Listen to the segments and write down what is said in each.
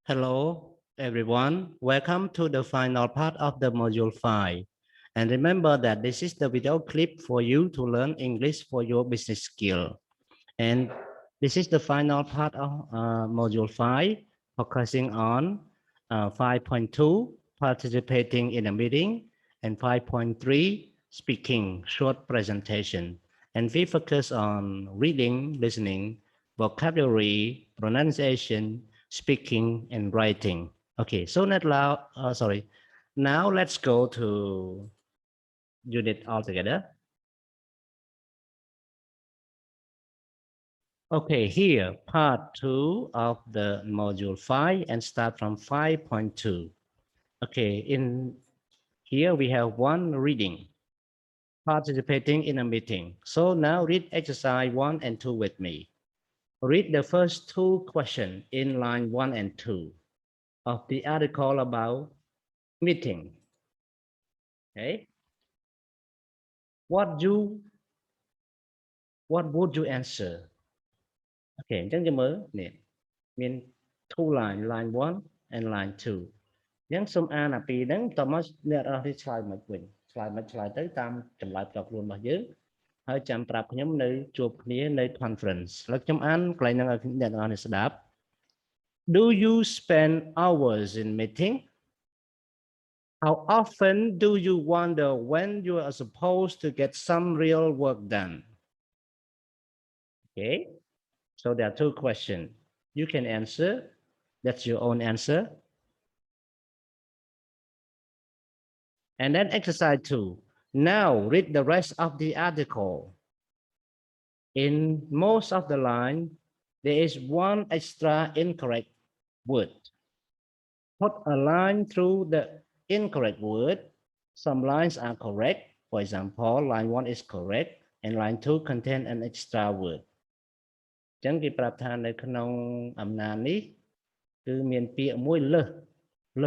Hello, everyone. Welcome to the final part of the module 5. And remember that this is the video clip for you to learn English for your business skill. And this is the final part of module 5, focusing on 5.2, participating in a meeting, and 5.3, speaking, short presentation. And we focus on reading, listening, vocabulary, pronunciation, speaking, and writing. Okay, so now let's go to unit altogether. Okay, here, part 2 of the module 5 and start from 5.2. Okay, in here we have one reading, participating in a meeting. So now read exercise 1 and 2 with me. Read the first two questions in line 1 and 2 of the article about meeting. Okay, what would you answer? Okay, chẳng cho mới nè,មាន two line 1 and line 2. យ៉ាងសូមអានអាពីរហ្នឹងតមកអ្នកអរនេះឆ្លើយមកវិញឆ្លើយមកឆ្លើយទៅតាមចម្លើយផ្ទាល់ខ្លួនរបស់យើងហើយចាំប្រាប់ខ្ញុំនៅជួបគ្នានៅ conference ឥឡូវខ្ញុំអានកន្លែងហ្នឹងឲ្យអ្នកអរនេះស្ដាប់ Do you spend hours in meeting? How often do you wonder when you are supposed to get some real work done? Okay, so there are two questions. You can answer. That's your own answer. And then exercise 2. Now read the rest of the article. In most of the line, there is one extra incorrect word. Put a line through the incorrect word. Some lines are correct. For example, line 1 is correct and line 2 contain an extra word. ចឹងគេប្រាប់ថានៅក្នុងអំណាចនេះគឺមានពាក្យមួយលើ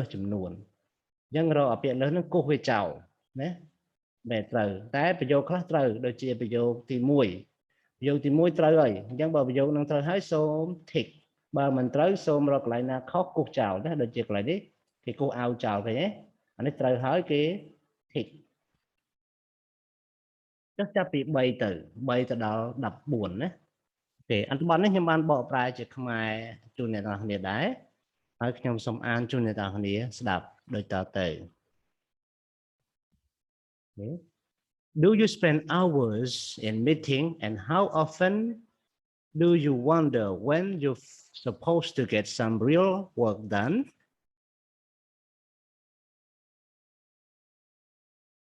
សចំនួន ចឹងរកពាក្យលើសហ្នឹងគោះវាចោលណាតែត្រូវតែប្រយោគខ្លះត្រូវដូចជាប្រយោគទី1ប្រយោគទី1ត្រូវហើយអញ្ចឹងបើប្រយោគហ្នឹងត្រូវហើយសូម tick បើមិនត្រូវសូមរកកន្លែងណាខុសគោះចោលណាដូចជាកន្លែងនេះគេគោះអោចោលឃើញទេអានេះត្រូវហើយគេ tick ចុះចាប់ពី3ទៅដល់14ណាទេអត្ថបទនេះខ្ញុំបានបកប្រែជាខ្មែរជូនអ្នកនរគ្នាដែរហើយខ្ញុំសូមអានជូនអ្នកនរគ្នាស្ដាប់ដូចតទៅ Okay. Do you spend hours in meeting and how often do you wonder when you're supposed to get some real work done?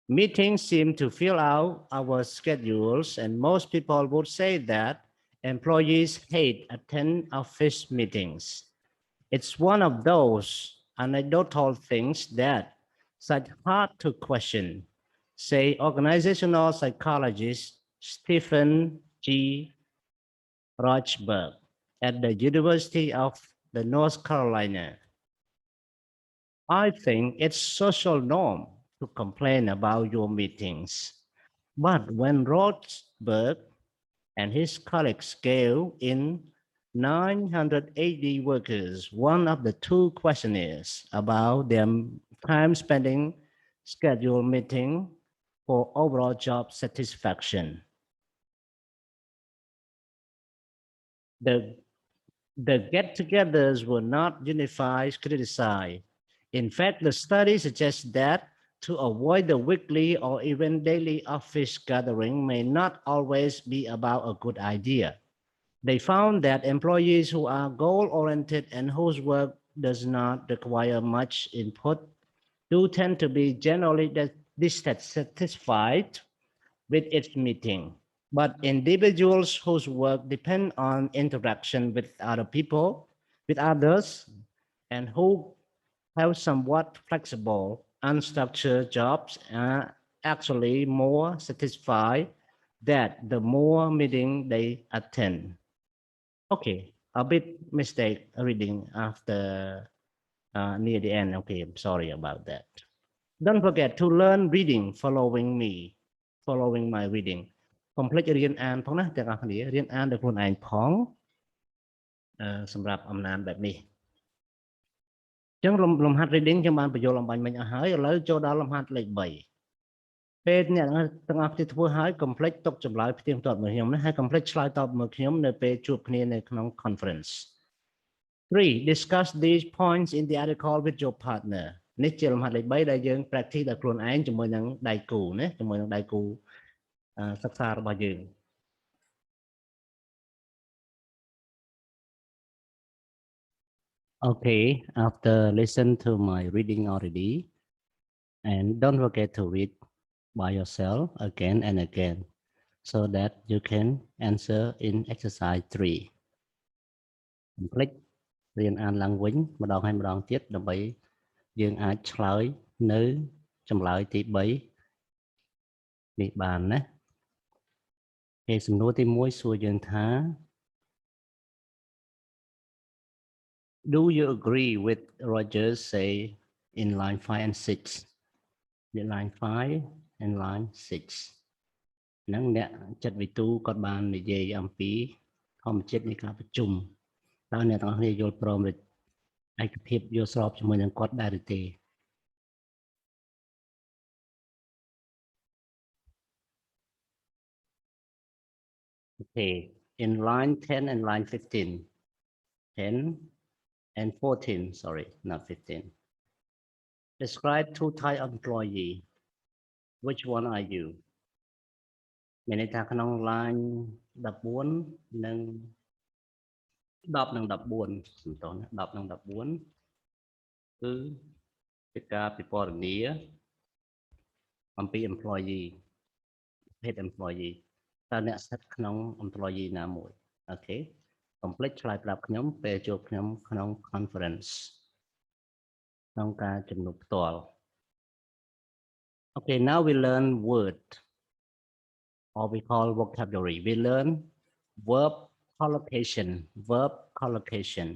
Meetings seem to fill out our schedules and most people would say that employees hate attend office meetings. It's one of those anecdotal things that such hard to question, say organizational psychologist Stephen G. Rochberg at the University of the North Carolina. I think it's social norm to complain about your meetings. But when Rochberg and his colleagues scale in 980 workers, one of the two questionnaires about their time spending scheduled meeting for overall job satisfaction. The get-togethers were not unified criticized. In fact, the study suggests that to avoid the weekly or even daily office gathering may not always be about a good idea. They found that employees who are goal-oriented and whose work does not require much input do tend to be generally dissatisfied with its meeting. But individuals whose work depend on interaction with other people, with others, and who have somewhat flexible, unstructured jobs are actually more satisfied that the more meeting they attend. Okay, a bit mistake reading after near the end. Okay, I'm sorry about that. Don't forget to learn reading following my reading. កុំភ្លេចរៀនអានផងណាទាំងអស់គ្នារៀនអានដោយខ្លួនឯងផងសម្រាប់អំណាចបែបនេះ ចឹងលំហាត់ reading ខ្ញុំបានបញ្យល់អំបញ្ញមិញអស់ហើយឥឡូវចូលដល់លំហាត់លេខ3ពេលអ្នកទាំងអស់គ្នាធ្វើហើយកុំភ្លេចទុកចម្លើយផ្ទៀងផ្ទាត់មកខ្ញុំណាហើយកុំភ្លេចឆ្លើយតបមកខ្ញុំនៅពេលជួបគ្នានៅក្នុង conference 3 discuss these points in the article with your partner នេះជាលំហាត់លេខ3ដែលយើង practice ដល់ខ្លួនឯងជាមួយនឹងដៃគូណាជាមួយនឹងដៃគូសិក្សារបស់យើង Okay, after listen to my reading already, and don't forget to read by yourself again and again, so that you can answer in exercise 3. Click រៀនអានឡើងវិញម្ដងហើយម្ដងទៀតដើម្បីយើងអាចឆ្លើយនៅចម្លើយទី3នេះបានណាគេសំណួរទី1សួរយើងថា Do you agree with Roger's say in line 5 and 6? The line 5 and line 6. ហ្នឹងអ្នកចិត្តវិទូគាត់បាននិយាយអំពីធម្មជាតិនៃការប្រជុំតើអ្នកទាំងអស់គ្នាយល់ព្រមឬឯកភាពយល់ស្របជាមួយនឹងគាត់ដែរឬទេ Okay, in line 10 and line 15. 10 and 14, sorry, not 15. Describe two types of employee. Which one are you? មានន័យថាក្នុង line 14 និង10និង14សំទោសណា10និង14គឺជាការពិពណ៌នាអំពី employee ភេទ employee តើអ្នកស្ថិតក្នុង employee ណាមួយអូខេកុំភ្លេចឆ្លើយប្រាប់ខ្ញុំពេលជួបខ្ញុំក្នុង conference ក្នុងការជំនួបផ្ទាល់ Okay, now we learn word or we call vocabulary. We learn verb collocation. Verb collocation.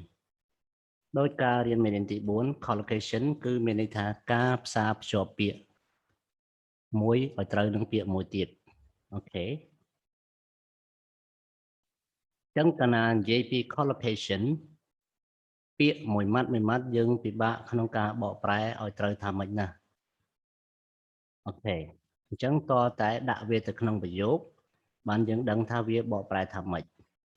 ដោយការរៀនមេរៀនទី4 collocation គឺមានន័យថាការផ្សារភ្ជាប់ពាក្យមួយឲ្យត្រូវនឹងពាក្យមួយទៀតអូខេចឹងកាលណានិយាយពី collocation ពាក្យមួយម៉ាត់យើងពិបាកក្នុងការបកប្រែឲ្យត្រូវថាម៉េចណាអូខេអញ្ចឹងតតែដាក់វាទៅក្នុងប្រយោគបានយើងដឹងថាវាបកប្រែថាម៉េច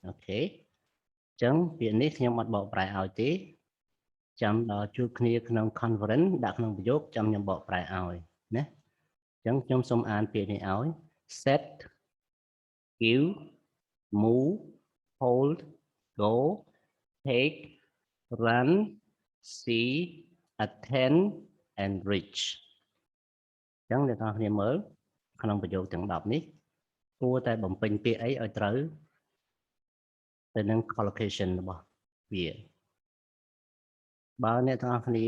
អូខេអញ្ចឹងពាក្យនេះខ្ញុំអត់បកប្រែឲ្យទេចាំដល់ជួបគ្នាក្នុង conference ដាក់ក្នុងប្រយោគចាំខ្ញុំបកប្រែឲ្យណាអញ្ចឹងខ្ញុំសូមអានពាក្យនេះឲ្យ set give move hold go take run see attend and reach អញ្ចឹងអ្នកនរគ្នាមើលក្នុងប្រយោគទាំង10នេះគួរតែបំពេញពាក្យអីឲ្យត្រូវទៅនឹង collocation របស់វាបើអ្នកទាំងអស់គ្នា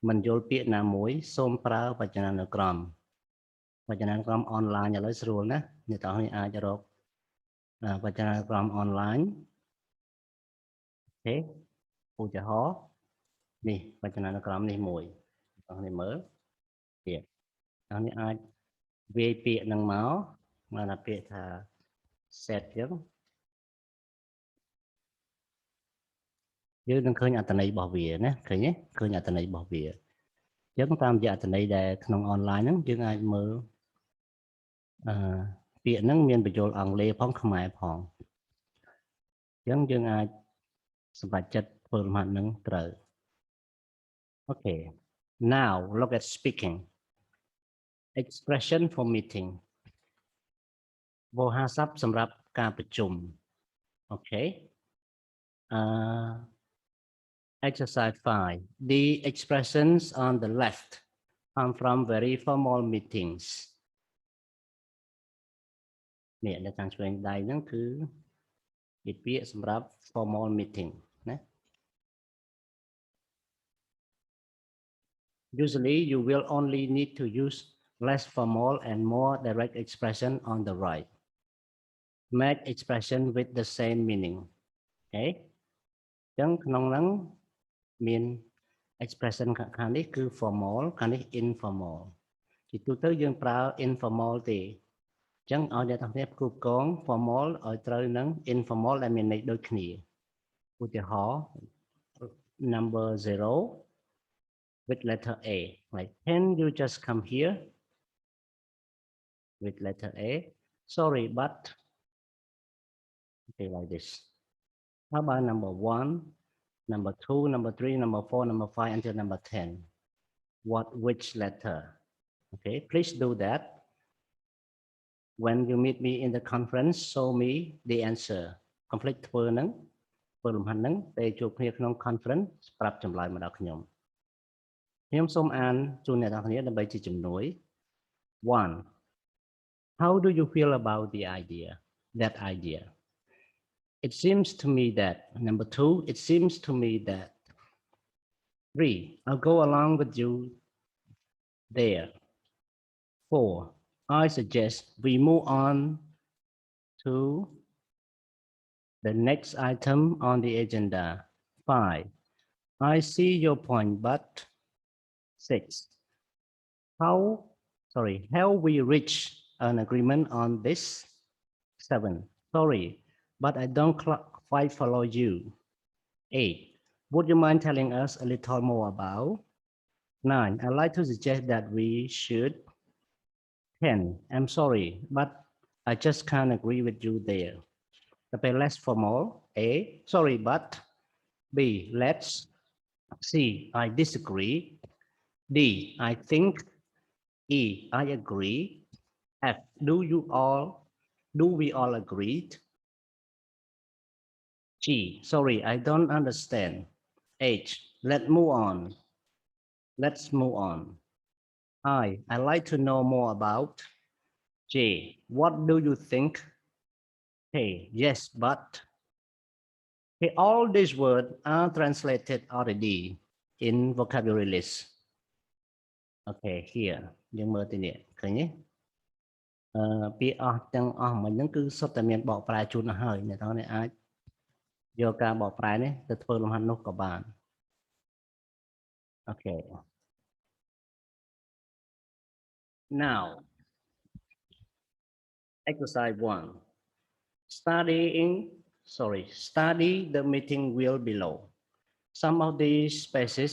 មិនយល់ពាក្យណាមួយសូមប្រើវចនានុក្រមអនឡាញឥឡូវស្រួលណាអ្នកទាំងអស់គ្នាអាចរកវចនានុក្រមអនឡាញអូខេឧទាហរណ៍នេះវចនានុក្រមនេះមួយអ្នកទាំងអស់គ្នាមើលទៀតអ្នកនេះអាចវាយពាក្យនឹងមកមកថាពាក្យថា set ចឹងយើងនឹងឃើញអត្ថន័យរបស់វាណាឃើញទេឃើញអត្ថន័យរបស់វាអញ្ចឹងតាមរយៈអត្ថន័យដែលក្នុងអនឡាញហ្នឹងយើងអាចមើលពាក្យហ្នឹងមានបញ្ចូលអង់គ្លេសផងខ្មែរផងអញ្ចឹងយើងអាចសម្រេចចិត្តធ្វើលំហាត់ហ្នឹងត្រូវអូខេ now look at speaking expression for meeting វោហារស័ព្ទសម្រាប់ការប្រជុំអូខេExercise 5. The expressions on the left come from very formal meetings. នេះនៅខាងឆ្វេងដៃហ្នឹងគឺជាពាក្យសម្រាប់ formal meeting ណា Usually you will only need to use less formal and more direct expression on the right. Match expression with the same meaning. Okay? អញ្ចឹងក្នុងហ្នឹងមាន expression ខាងនេះគឺ formal ខាងនេះ informal ជាទូទៅយើងប្រើ informal ទេអញ្ចឹងឲ្យអ្នកទាំងគ្នាគ្រប់គ្រង formal ឲ្យត្រូវនឹង informal ដែលមានន័យដូចគ្នាឧទាហរណ៍ number 0 with letter A. Like, can you just come here with letter A? Sorry, but okay, like this. How about number 1, number 2, number 3, number 4, number 5 until number 10? Which letter? Okay, please do that. When you meet me in the conference, show me the answer. Complete ធ្វើលំហាត់ហ្នឹងពេលជួបគ្នាក្នុង conference ប្រាប់ចម្លើយមកដល់ខ្ញុំសូមអានជូនអ្នកទាំងគ្នាដើម្បីជាជំនួយ 1. How do you feel about that idea? It seems to me that. Number 2, it seems to me that. 3. I'll go along with you there. 4. I suggest we move on to the next item on the agenda. 5. I see your point, but 6. How we reach an agreement on this? 7. Sorry, but I don't quite follow you. 8. Would you mind telling us a little more about? 9. I'd like to suggest that we should. 10. I'm sorry, but I just can't agree with you there. The less formal. A. Sorry, but. B. Let's. C. I disagree. D. I think. E. I agree. F. Do we all agree? G. Sorry, I don't understand. H. Let's move on. I'd like to know more about. J. What do you think? K. Yes, but. Okay, all these words are translated already in vocabulary list. Okay, here. យើងមើលទីនេះឃើញទេពាក្យអស់ទាំងអស់មិញហ្នឹងគឺសុទ្ធតែមានបកប្រែជូនទៅហើយអ្នកទាំងនេះអាចយកការបកប្រែនេះទៅធ្វើលំហាត់នោះក៏បាន Okay. Now, exercise 1. Study the meeting wheel below. Some of these spaces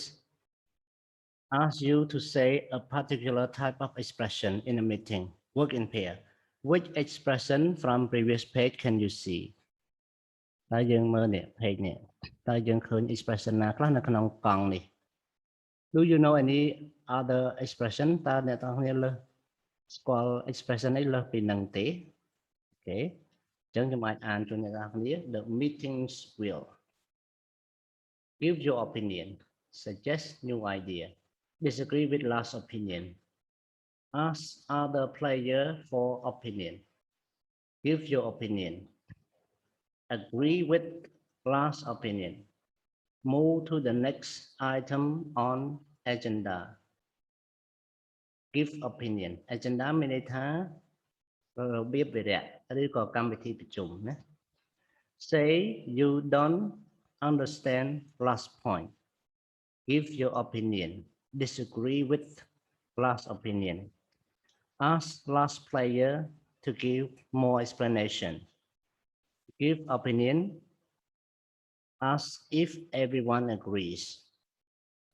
ask you to say a particular type of expression in a meeting. Work in pair. Which expression from previous page can you see? តើយើងមើលនេះ page នេះតើយើងឃើញ expression ណាខ្លះនៅក្នុងកង់នេះ Do you know any other expression? តើអ្នកទាំងគ្នាលើស្គាល់ expression នេះលើពីនឹងទេ Okay. អញ្ចឹងខ្ញុំអាចអានជូនអ្នកទាំងគ្នា The meetings will give your opinion, suggest new idea, disagree with last opinion, ask other player for opinion, give your opinion, agree with last opinion, move to the next item on agenda, give opinion. Agenda មានន័យថារបៀបវិរៈឬក៏កម្មវិធីប្រជុំណា Say you don't understand last point. Give your opinion. Disagree with last opinion. Ask last player to give more explanation. Give opinion. Ask if everyone agrees.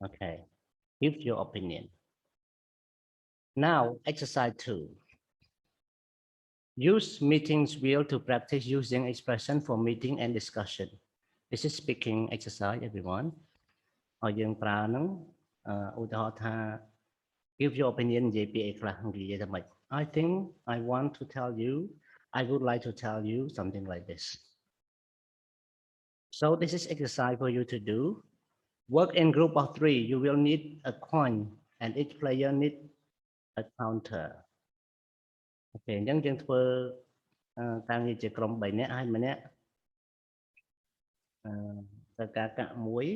Okay. Give your opinion. Now, exercise 2. Use meetings wheel to practice using expression for meeting and discussion. This is speaking exercise, everyone. ឲ្យយើងប្រើហ្នឹងឧទាហរណ៍ថា give your opinion និយាយពីអីខ្លះនិយាយថាម៉េច I think I want to tell you I would like to tell you something like this. So this is exercise for you to do. Work in group of 3. You will need a coin and each player need a counter. Okay, អញ្ចឹងយើងធ្វើការងារជាក្រុម 3 នាក់ហើយម្នាក់ត្រូវការកាក់មួយ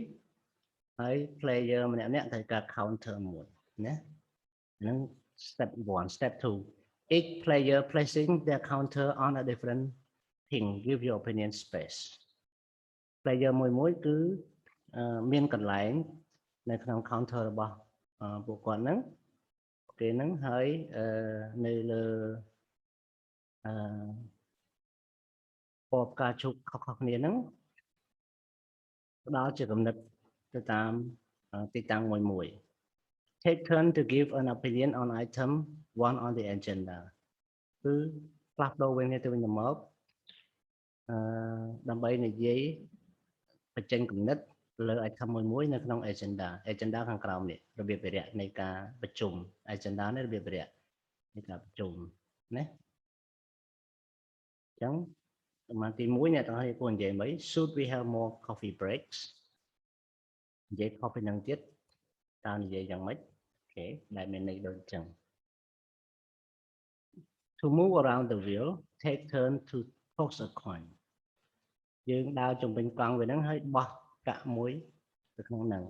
ហើយ player ម្នាក់ត្រូវការ counter មួយណាហ្នឹង step 1 step 2 each player placing their counter on a different thing give your opinion space player មួយគឺមានកន្លែងនៅក្នុង counter របស់ពួកគាត់ហ្នឹងគេហ្នឹងហើយនៅលើពណ៌ផ្កាឈូកខុសៗគ្នាហ្នឹងផ្ដល់ជាគំនិត ទៅតាមទីតាំងមួយ take turn to give an opinion on item one on the agenda គឺផ្លាស់ប្ដូរវិញទៅវិញទៅមកដើម្បីនិយាយបញ្ចេញគំនិតលើ item មួយនៅក្នុង agenda ខាងក្រោមនេះរបៀបវិរៈនៃការប្រជុំ agenda នេះរបៀបវិរៈនៃការប្រជុំណាអញ្ចឹងប្រហែលទី1អ្នកទាំងអស់គួរនិយាយមិន should we have more coffee breaks និយាយ coffee នឹងទៀតតើនិយាយយ៉ាងម៉េចអូខេដែលមានន័យដូចអញ្ចឹង to move around the wheel take turn to toss a coin យើងដើរជំវិញកង់វាហ្នឹងហើយបោះកាក់មួយទៅក្នុងហ្នឹង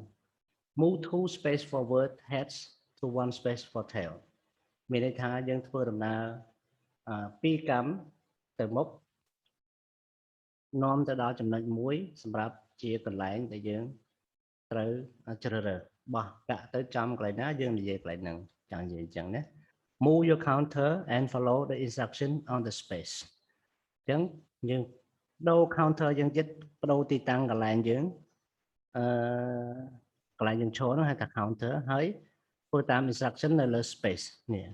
move 2 space forward heads to 1 space for tail មានន័យថាយើងធ្វើដំណើរ2កម្មទៅមុខនាំទៅដល់ចំណុចមួយសម្រាប់ជាកន្លែងដែលយើងត្រូវជ្រើសរើសបោះកាក់ទៅចំកន្លែងណាយើងនិយាយកន្លែងហ្នឹងចង់និយាយអញ្ចឹងណា move your counter and follow the instruction on the space អញ្ចឹងយើងដូរ counter យើងចិត្តបដូរទីតាំងកន្លែងយើងកន្លែងយើងឈរនោះហៅថា counter ហើយធ្វើតាម instruction នៅលើ space នេះ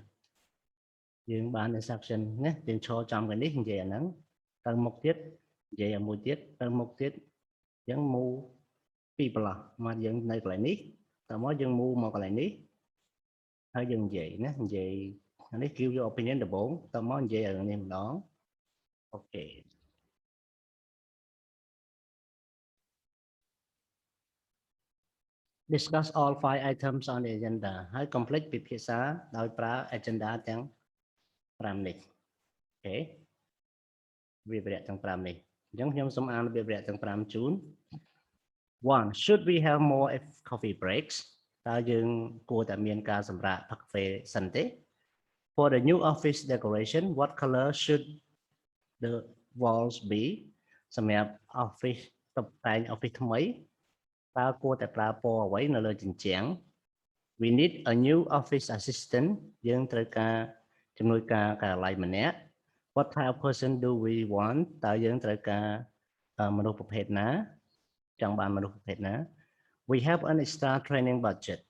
យើងបាន instruction ណាយើងឈរចំកន្លែងនេះនិយាយអាហ្នឹងទៅមុខទៀតនិយាយឲ្យមួយទៀតទៅមុខទៀតអញ្ចឹង move ពីប្រឡោះមកយើងនៅកន្លែងនេះតមកយើង move មកកន្លែងនេះហើយយើងនិយាយណានិយាយនេះ give your opinion ដំបូងតមកនិយាយឲ្យនេះម្ដងអូខេ discuss all 5 items on the agenda ហើយ complete ពិភាក្សាដោយប្រើ agenda ទាំង5នេះអូខេវាវរៈទាំង5នេះអញ្ចឹងខ្ញុំសូមអានវាវរៈទាំង5ជូន 1 should we have more coffee breaks តើយើងគួរតែមានការសម្រាកផឹកកាហ្វេសិនទេ for the new office decoration what color should the walls be សម្រាប់ office តុបតែង office ថ្មីតើគួរតែប្រើពណ៌អ្វីនៅលើជញ្ជាំង we need a new office assistant យើងត្រូវការជំនួយការការិយាល័យម្នាក់ what type of person do we want តើយើងត្រូវការមនុស្សប្រភេទណាចង់បានមនុស្សប្រភេទណា we have an extra training budget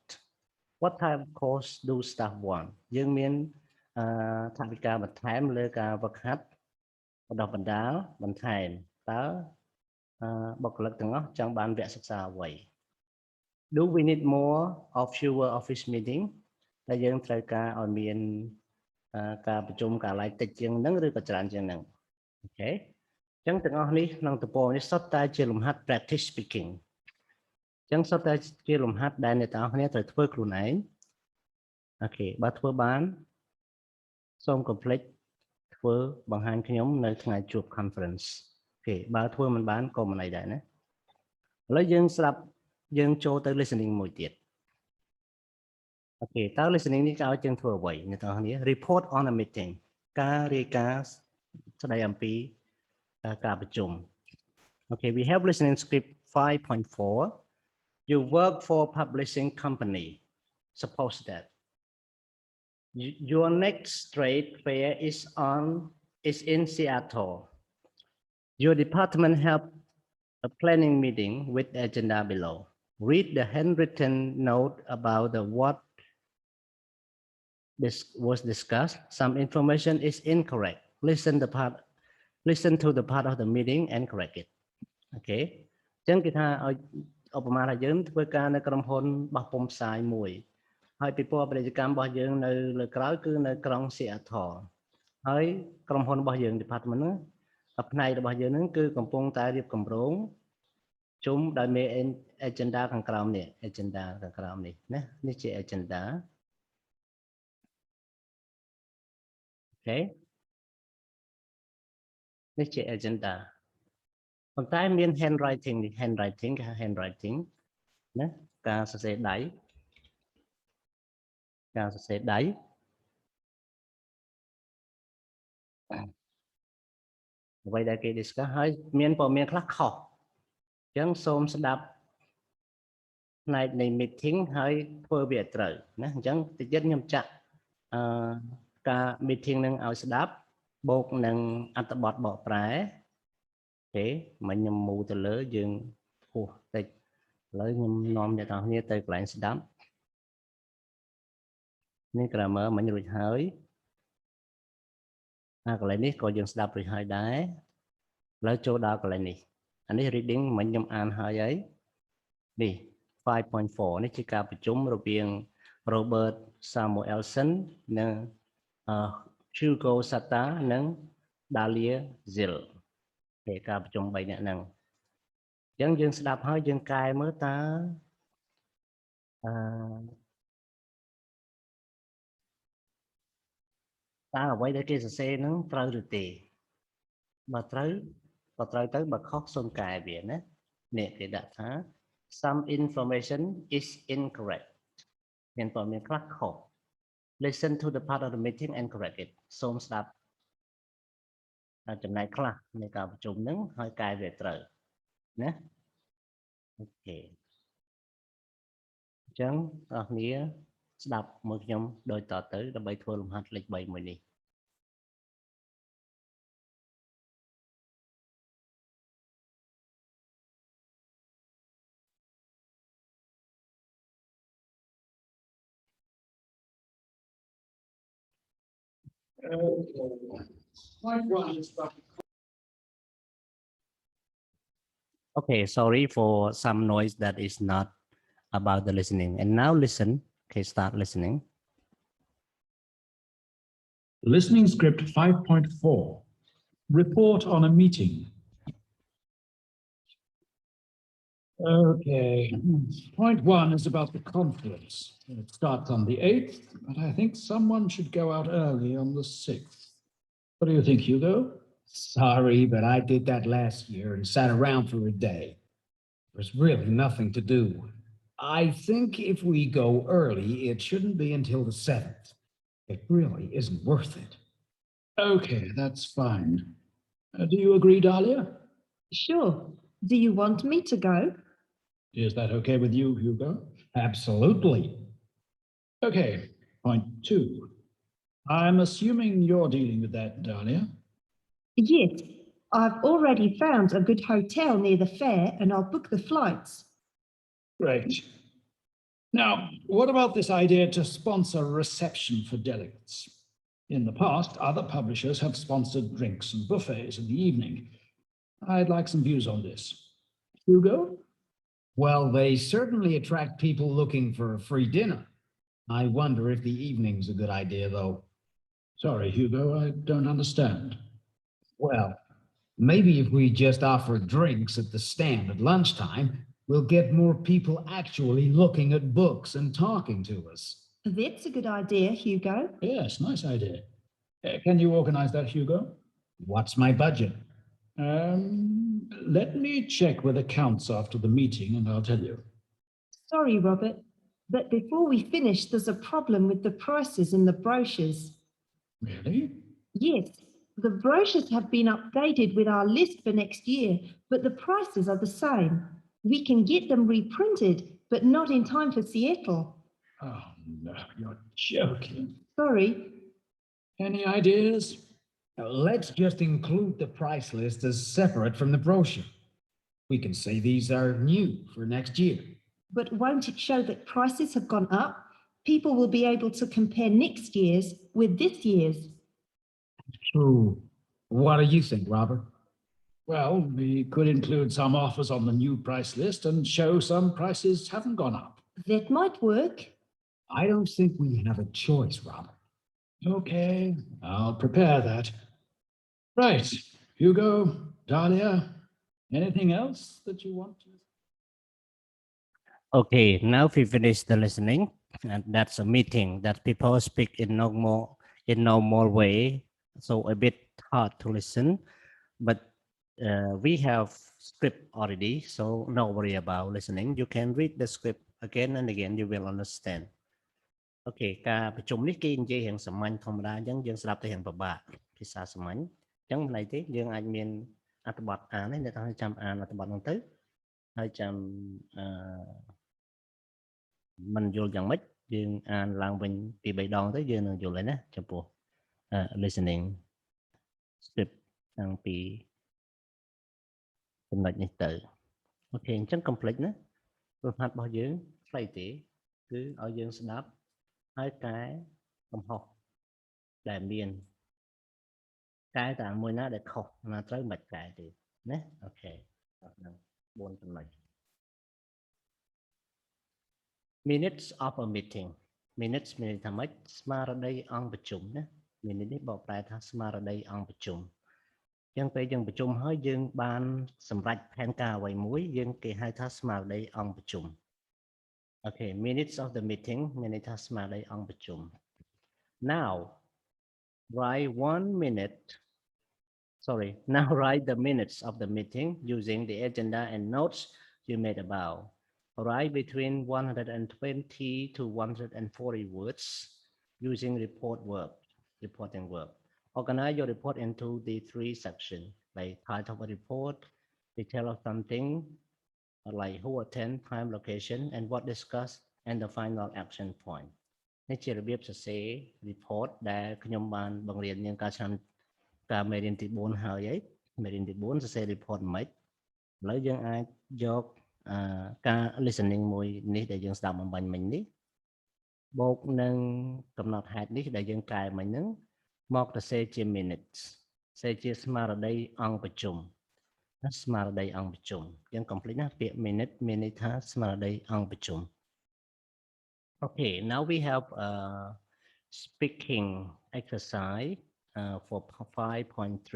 what type of course do staff want យើងមានថវិកាបន្ថែមលើការវឹកហាត់បណ្ដុះបណ្ដាលបន្ថែមតើបុគ្គលិកទាំងអស់ចង់បានវគ្គសិក្សាអ្វី do we need more or fewer office meeting តែយើងត្រូវការឲ្យមានការប្រជុំការិយាល័យតិចជាងហ្នឹងឬក៏ច្រើនជាងហ្នឹងអូខេអញ្ចឹងទាំងអស់នេះក្នុងទំព័រនេះសុទ្ធតែជាលំហាត់ practice speaking អញ្ចឹងសុទ្ធតែជាលំហាត់ដែលអ្នកទាំងអស់គ្នាត្រូវធ្វើខ្លួនឯងអូខេបើធ្វើបានសូមកុំភ្លេចធ្វើបង្ហាញខ្ញុំនៅថ្ងៃជួប conference អូខេបើធ្វើមិនបានក៏មិនអីដែរណាឥឡូវយើងស្ដាប់យើងចូលទៅ listening មួយទៀតអូខេតើ listening នេះឲ្យយើងធ្វើអ្វីអ្នកទាំងអស់គ្នា report on a meeting ការរាយការណ៍ស្ដីអំពីការប្រជុំ Okay, we have listening script 5.4 you work for a publishing company suppose that your next trade fair is in Seattle your department have a planning meeting with the agenda below read the handwritten note about what this was discussed some information is incorrect listen to the part of the meeting and correct it អូខេអញ្ចឹងគេថាឲ្យឧបមាថាយើងធ្វើការនៅក្រុមហ៊ុនបោះពុម្ពផ្សាយមួយហើយពិព័រណ៍ពាណិជ្ជកម្មរបស់យើងនៅលើក្រោយគឺនៅក្រុង Seattle ហើយក្រុមហ៊ុនរបស់យើង department ហ្នឹងផ្នែករបស់យើងហ្នឹងគឺកំពុងតែរៀបគម្រោងជុំដោយមាន agenda ខាងក្រោមនេះ agenda ខាងក្រោមនេះណានេះជា agenda អូខេនេះជា agenda ប៉ុន្តែមាន handwriting គេហៅ handwriting ណាការសរសេរដៃអ្វីដែលគេ discuss ហើយមានព័ត៌មានខ្លះខុសអញ្ចឹងសូមស្ដាប់ផ្នែកនៃ meeting ហើយធ្វើវាឲ្យត្រូវណាអញ្ចឹងតិចទៀតខ្ញុំចាក់ការ meeting នឹងឲ្យស្ដាប់បូកនឹងអត្ថបទបកប្រែអូខេមិញខ្ញុំមូទៅលើយើងហួសតិច Lấy nhưng nom cho tao như tới lại đám nên grammar mình rồi hơi cái lại ní có dừng đáp rồi hơi đá lấy chỗ đó cái lại ní anh ấy reading mình nhầm an hơi ấy đi 5.4 នេះជាការប្រជុំរវាង Robert Samuelson និង Hugo Sata និង Dahlia Zill គេការប្រជុំ3នាក់ហ្នឹងអញ្ចឹងយើងស្ដាប់ហើយយើងកែមើលតើអ្វីដែលគេសរសេរហ្នឹងត្រូវឬទេបើត្រូវទៅបើខុសសូមកែវាណានេះគេដាក់ថា some information is incorrect មានព័ត៌មានខ្លះខុស listen to the part of the meeting and correct it សូមស្ដាប់ចំណែកខ្លះនៃការប្រជុំហ្នឹងហើយកែវាត្រូវណាអូខេអញ្ចឹងបងប្អូនស្ដាប់មួយខ្ញុំដូចតទៅដើម្បីធ្វើលំហាត់លេខ3មួយនេះ Okay, sorry for some noise that is not about the listening. And now listen. Okay, start listening. Listening script 5.4. Report on a meeting. Okay. Point 1 is about the conference. It starts on the 8th, but I think someone should go out early on the 6th. What do you think, Hugo? Sorry, but I did that last year and sat around for a day. There's really nothing to do. I think if we go early, it shouldn't be until the 7th. It really isn't worth it. Okay, that's fine. Do you agree, Dahlia? Sure. Do you want me to go? Is that okay with you, Hugo? Absolutely. Okay, point 2. I'm assuming you're dealing with that, Dahlia. Yes. I've already found a good hotel near the fair and I'll book the flights. Great. Now, what about this idea to sponsor a reception for delegates? In the past, other publishers have sponsored drinks and buffets in the evening. I'd like some views on this. Hugo? Well, they certainly attract people looking for a free dinner. I wonder if the evening's a good idea, though. Sorry, Hugo, I don't understand. Well, maybe if we just offer drinks at the stand at lunchtime, we'll get more people actually looking at books and talking to us. That's a good idea, Hugo. Yes, nice idea. Can you organize that, Hugo? What's my budget? Let me check with accounts after the meeting and I'll tell you. Sorry, Robert, but before we finish, there's a problem with the prices in the brochures. Really? Yes, the brochures have been updated with our list for next year, but the prices are the same. We can get them reprinted, but not in time for Seattle. Oh, no, you're joking. Sorry. Any ideas? Let's just include the price list as separate from the brochure. We can say these are new for next year. But won't it show that prices have gone up? People will be able to compare next year's with this year's. True. What do you think, Robert? Well, we could include some offers on the new price list and show some prices haven't gone up. That might work. I don't think we have a choice, Robert. Okay, I'll prepare that. Right, Hugo, Dahlia, anything else that you want to? Okay, now we finish the listening, and that's a meeting that people speak in normal way, so a bit hard to listen, but we have script already, so no worry about listening. You can read the script again and again, you will understand. Okay, ការប្រជុំនេះគេនិយាយរឿងសាមញ្ញធម្មតាអញ្ចឹងយើងស្ដាប់ទៅរឿងពិបាកភាសាសាមញ្ញអញ្ចឹងមិនអីទេយើងអាចមានអត្ថបទអានទេអ្នកទាំងចាំអានអត្ថបទហ្នឹងទៅហើយចាំមិនយល់យ៉ាងម៉េចយើងអានឡើងវិញពី3ដងទៅយើងនឹងយល់ហើយណាចំពោះ listening script តាំងពីចំណុចនេះទៅអូខេអញ្ចឹង complete ណា phương pháp bao nhiêu play tí cứ ở dương snap hai cái đồng học đại miền cái ta mùi nó để khóc là tới mệt cái thì nè ok buồn trong này minutes of a meeting minutes mìnhทำไม smart ได้องประชุมนะ minute นี่บอกแปลថា smart ได้องประชุมยังไปยังประชุมហើយយើងបានសម្រេចផែនការអ្វីមួយយើងគេហៅថា smart ได้องประชุม Okay minutes of the meeting មានន័យថា smart ได้องประชุม now write 1 minute sorry now write the minutes of the meeting using the agenda and notes you made about write between 120 to 140 words using reporting verb organize your report into the 3 sections like title of a report detail of something like who attend time location and what discussed and the final action point នេះជារបៀបសរសេរ report ដែលខ្ញុំបានបង្រៀនយើងកាលឆ្នាំការមេរៀនទី4ហើយមេរៀនទី4សរសេរ report មិនឥឡូវយើងអាចយកការ listening មួយនេះដែលយើងស្ដាប់បំបញ្ញមិញនេះបូកនឹងកំណត់ហេតុនេះដែលយើងកែមិញហ្នឹងមកសរសេរជា minutes សរសេរជាស្មារតីអង្គប្រជុំស្មារតីអង្គប្រជុំយើង complete ណាពាក្យ minute មានន័យថាស្មារតីអង្គប្រជុំ Okay now we have speaking exercise for 5.3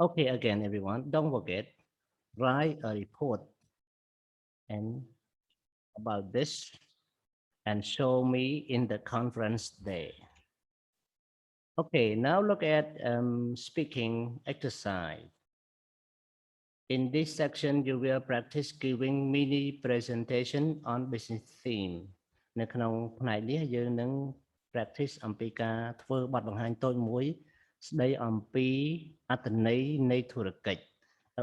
okay again everyone don't forget write a report and about this and show me in the conference day okay now look at speaking exercise in this section you will practice giving mini presentation on business theme នៅក្នុងផ្នែកនេះយើងនឹង practice អំពីការធ្វើបទបង្ហាញតូចមួយស្ដីអំពីអត្ថន័យនៃធុរកិច្ច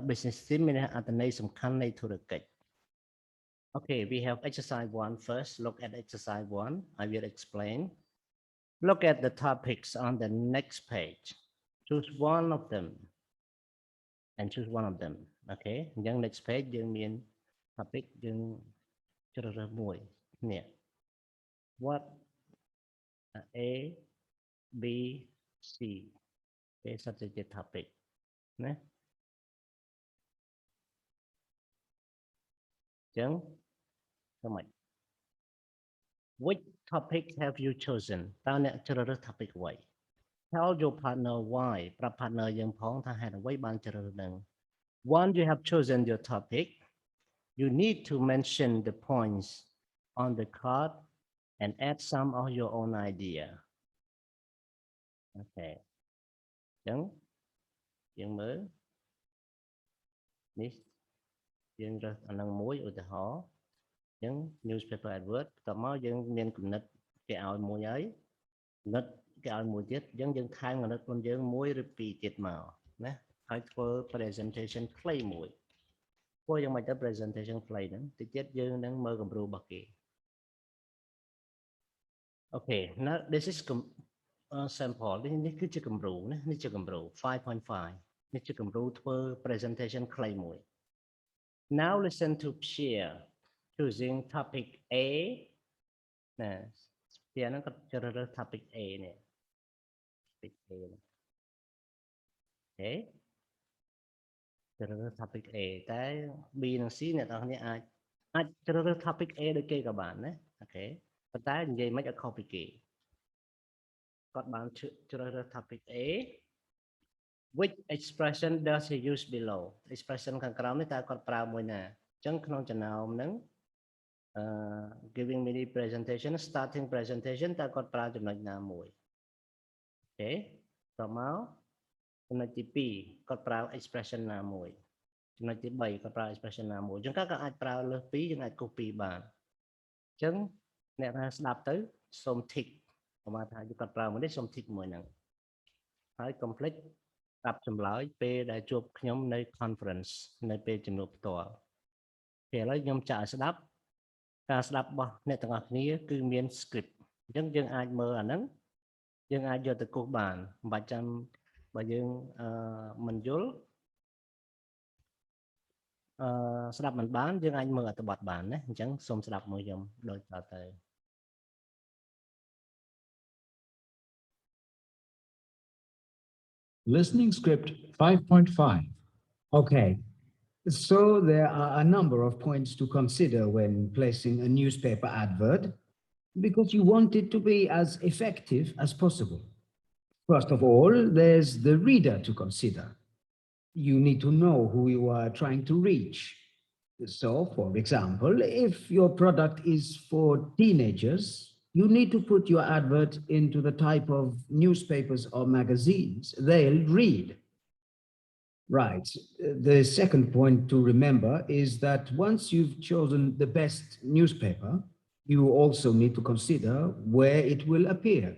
business theme មានអត្ថន័យសំខាន់នៃធុរកិច្ច Okay we have exercise 1 first look at exercise 1 I will explain look at the topics on the next page choose one of them and choose one of them okay អញ្ចឹង next page យើងមាន topic យើងជ្រើសរើសមួយនេះ what A B C គេសិតជា topic ណាអញ្ចឹងធ្វើម៉េច which topic have you chosen តើអ្នកជ្រើសរើស topic អ្វី tell your partner why ប្រាប់ partner យើងផងថាហេតុអ្វីបានជ្រើសរើសនឹង once you have chosen your topic you need to mention the points on the card and add some of your own idea okay អញ្ចឹងយើងមើលនេះយើងរើសអានឹងមួយឧទាហរណ៍អញ្ចឹង newspaper advert តមកយើងមានគំនិតគេឲ្យមួយហើយគំនិតគេឲ្យមួយទៀតអញ្ចឹងយើងថែមគំនិតខ្លួនយើងមួយឬពីរទៀតមកណាហើយធ្វើ presentation ខ្លីមួយព្រោះយ៉ាងម៉េចទៅ presentation ខ្លីហ្នឹងតិចទៀតយើងនឹងមើលគំរូរបស់គេ Okay now this is sample នេះគឺជាគំរូណានេះជាគំរូ 5.5 នេះជាគំរូធ្វើ presentation ខ្លីមួយ Now listen to Pierre choosing topic A ណា Pierre ហ្នឹងគាត់ជ្រើសរើស topic A នេះ topic A អូខេជ្រើសរើស topic A តែ B និង C អ្នកនរគ្នាអាចជ្រើសរើស topic A ដូចគេក៏បានណាអូខេប៉ុន្តែនិយាយមិនឲ្យខុសពីគេគាត់បានជ្រើសរើស topic A which expression does he use below expression ខាងក្រោមនេះតើគាត់ប្រើមួយណាអញ្ចឹងក្នុងចំណោមហ្នឹងgiving mini presentation starting presentation តើគាត់ប្រើចំណុចណាមួយអូខេតមកចំណុចទី2គាត់ប្រើ expression ណាមួយចំណុចទី3គាត់ប្រើ expression ណាមួយអញ្ចឹងគាត់អាចប្រើលើសពីរយើងអាចគូសពីរបានអញ្ចឹងអ្នកណាស្ដាប់ទៅសូម tick ប្រហែលថាគាត់ប្រើមួយនេះសូម tick មួយហ្នឹងហើយកុំភ្លេចស្ដាប់ចម្លើយពេលដែលជួបខ្ញុំនៅ conference នៅពេលជំនួបផ្ទាល់ពេលឥឡូវខ្ញុំចាក់ឲ្យស្ដាប់ការស្ដាប់របស់អ្នកទាំងអស់គ្នាគឺមាន script អញ្ចឹងយើងអាចមើលអាហ្នឹងយើងអាចយកទៅគូសបានមិនបាច់ចាំបើយើងមិនយល់ ស្ដាប់មិនបានយើងអាចមើលអត្ថបទបានណាអញ្ចឹងសូមស្ដាប់មួយខ្ញុំដូចតទៅ Listening script 5.5. Okay, so there are a number of points to consider when placing a newspaper advert because you want it to be as effective as possible. First of all, there's the reader to consider. You need to know who you are trying to reach. So, for example, if your product is for teenagers, you need to put your advert into the type of newspapers or magazines they'll read. Right. The second point to remember is that once you've chosen the best newspaper, you also need to consider where it will appear.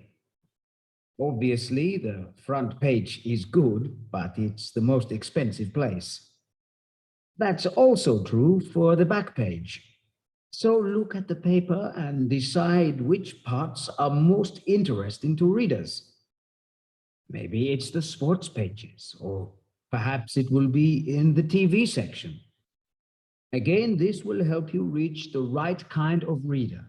Obviously, the front page is good, but it's the most expensive place. That's also true for the back page. So look at the paper and decide which parts are most interesting to readers. Maybe it's the sports pages, or perhaps it will be in the TV section. Again, this will help you reach the right kind of reader.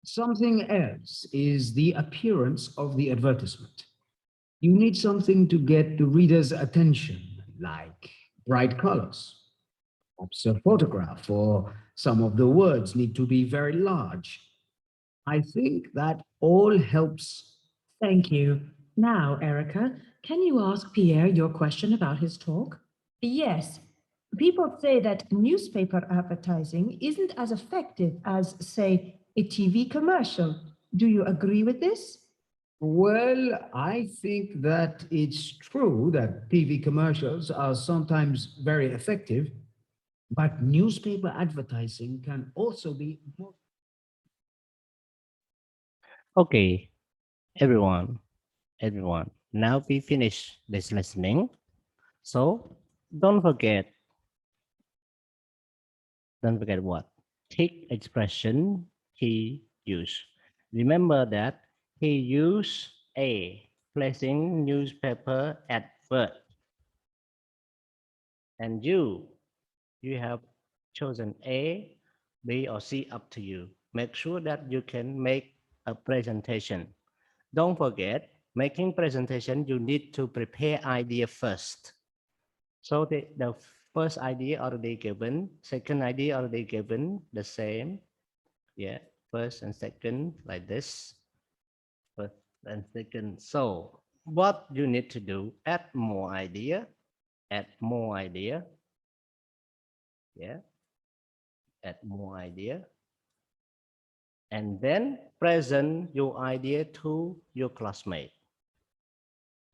Something else is the appearance of the advertisement. You need something to get the reader's attention, like bright colors, perhaps a photograph, or some of the words need to be very large. I think that all helps. Thank you. Now, Erica, can you ask Pierre your question about his talk? Yes, people say that newspaper advertising isn't as effective as, say, a TV commercial. Do you agree with this? Well, I think that it's true that TV commercials are sometimes very effective, but newspaper advertising can also be more. Okay, everyone. Now we finish this listening. So don't forget what? Tick expression he used. Remember that he used A, placing newspaper advert. And you have chosen A, B, or C, up to you. Make sure that you can make a presentation. Don't forget, making presentation, you need to prepare idea first. So the first idea already given, second idea already given, the same. Yeah, first and second like this. First and second. So what you need to do, add more idea. Yeah, add more idea. And then present your idea to your classmate,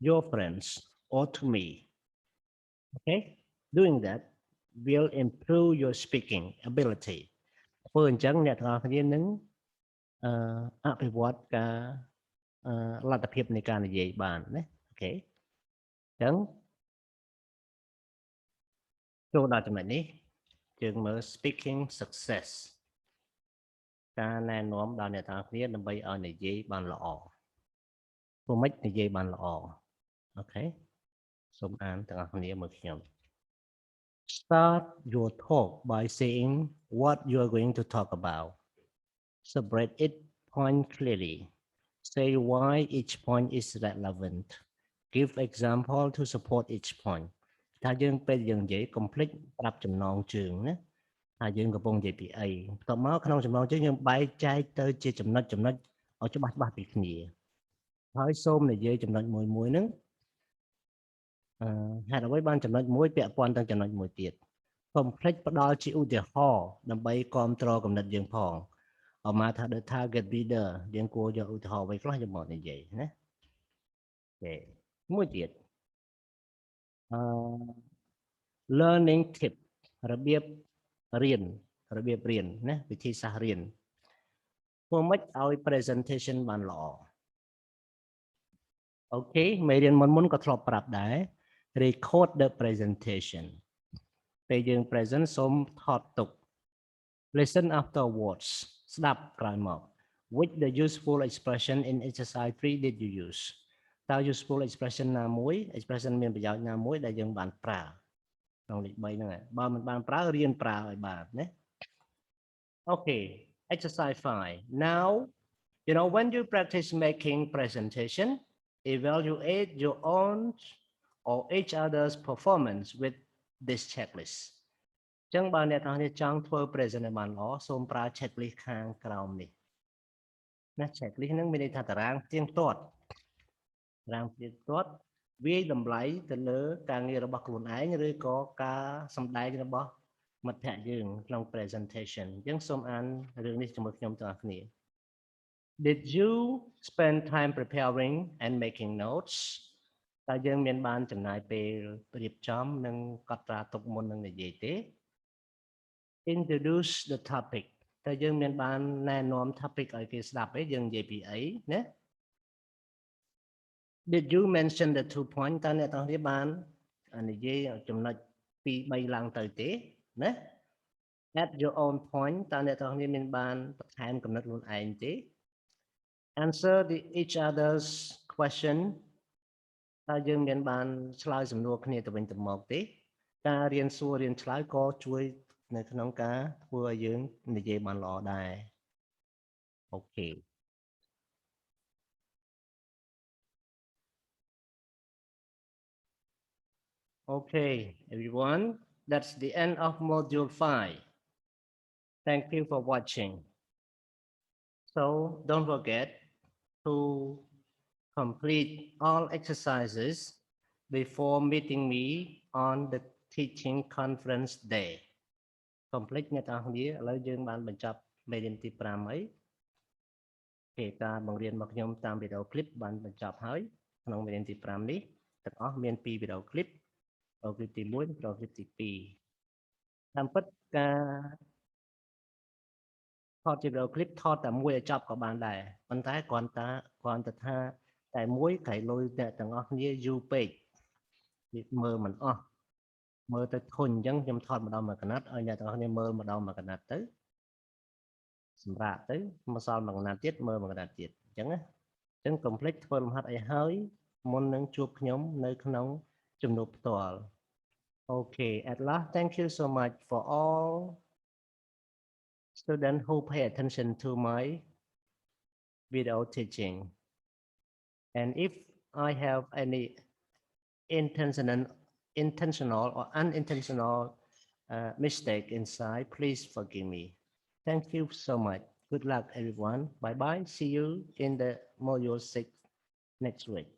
your friends, or to me. Okay, doing that will improve your speaking ability. ធ្វើអញ្ចឹងអ្នកទាំងអស់គ្នានឹងអភិវឌ្ឍការលទ្ធភាពនៃការនិយាយបានណាអូខេអញ្ចឹងចូលដល់ចំណុចនេះយើងមើល speaking success ការណែនាំដល់អ្នកទាំងអស់គ្នាដើម្បីឲ្យនិយាយបានល្អព្រោះមិននិយាយបានល្អអូខេសូមអានទាំងអស់គ្នាមើលខ្ញុំ Start your talk by saying what you are going to talk about. Separate each point clearly. Say why each point is relevant. Give example to support each point. ថាយើងពេលយើងនិយាយកុំភ្លេចប្រាប់ចំណងជើងណាថាយើងកំពុងនិយាយពីអីបន្ទាប់មកក្នុងចំណងជើងយើងបែកចែកទៅជាចំណុចឲ្យច្បាស់ពីគ្នាហើយសូមនិយាយចំណុចមួយហ្នឹងហេតុអ្វីបានចំណុចមួយពាក់ព័ន្ធទៅចំណុចមួយទៀតកុំភ្លេចផ្ដល់ជាឧទាហរណ៍ដើម្បីគ្រប់គ្រងគំនិតយើងផងអមថា the target reader យើងគួរយកឧទាហរណ៍អ្វីខ្លះយកមកនិយាយណាអូខេមួយទៀតlearning tip របៀបរៀនណាវិធីសាស្ត្ររៀនធ្វើម៉េចឲ្យ presentation បានល្អអូខេមេរៀនមុនក៏ធ្លាប់ប្រាប់ដែរ record the presentation ពេលយើង present សូមថតទុក listen afterwards ស្ដាប់ក្រោយមក which the useful expression in exercise 3 did you use តើ useful expression ណាមួយ expression មានប្រយោជន៍ណាមួយដែលយើងបានប្រើ ក្នុងលេខ3ហ្នឹងហើយបើមិនបានប្រើរៀនប្រើឲ្យបានណា Okay, exercise 5. Now, you know, when you practice making presentation, evaluate your own or each other's performance with this checklist. អញ្ចឹងបើអ្នកទាំងអស់គ្នាចង់ធ្វើ present ឲ្យបានល្អសូមប្រើ checklist ខាងក្រោមនេះណា checklist ហ្នឹងមានន័យថាតារាងទៀងទាត់វាយតម្លៃទៅលើការងាររបស់ខ្លួនឯងឬក៏ការសម្ដែងរបស់មិត្តភ័ក្តិយើងក្នុង presentation អញ្ចឹងសូមអានរឿងនេះជាមួយខ្ញុំទាំងអស់គ្នា Did you spend time preparing and making notes តើយើងមានបានចំណាយពេលរៀបចំនិងកត់ត្រាទុកមុននឹងនិយាយទេ Introduce the topic តើយើងមានបានណែនាំ topic ឲ្យគេស្ដាប់ទេយើងនិយាយពីអីណា Did you mention the 2 point តើអ្នកទាំងគ្នាបាននិយាយចំណុច 2-3 ឡើងទៅទេណា Add your own point តើអ្នកទាំងគ្នាមានបានបន្ថែមកំណត់ខ្លួនឯងទេ Answer each other's question តើយើងមានបានឆ្លើយសំណួរគ្នាទៅវិញទៅមកទេការរៀនសួររៀនឆ្លើយក៏ជួយនៅក្នុងការធ្វើឲ្យយើងនិយាយបានល្អដែរ Okay. Okay, everyone, that's the end of module 5. Thank you for watching. So don't forget to complete all exercises before meeting me on the teaching conference day. Complete អ្នកទាំងគ្នាឥឡូវយើងបានបញ្ចប់មេរៀនទី5ហើយការបង្រៀនរបស់ខ្ញុំតាមវីដេអូ clip បានបញ្ចប់ហើយក្នុងមេរៀនទី5នេះទាំងអស់មាន2វីដេអូ clip វីដេអូ clip ទី1 វីដេអូ clip ទី2តាមពិតការថតវីដេអូ clip ថតតែមួយឲ្យចប់ក៏បានដែរប៉ុន្តែគ្រាន់តែថាតែមួយក្រៃលុយអ្នកទាំងអស់គ្នាយូរពេកមើលមិនអស់មើលទៅធុញអញ្ចឹងខ្ញុំថតម្ដងមួយកណាត់ឲ្យអ្នកទាំងអស់គ្នាមើលម្ដងមួយកណាត់ទៅសម្រាប់ទៅមកសល់មួយកណាត់ទៀតមើលមួយកណាត់ទៀតអញ្ចឹងណាអញ្ចឹងកុំភ្លេចធ្វើលំហាត់ឲ្យហើយមុននឹងជួបខ្ញុំនៅក្នុងជំនួបផ្ទាល់ Okay, at last, thank you so much for all students who pay attention to my video teaching. And if I have any intentional or unintentional mistake inside, please forgive me. Thank you so much. Good luck, everyone. Bye-bye. See you in the module 6 next week.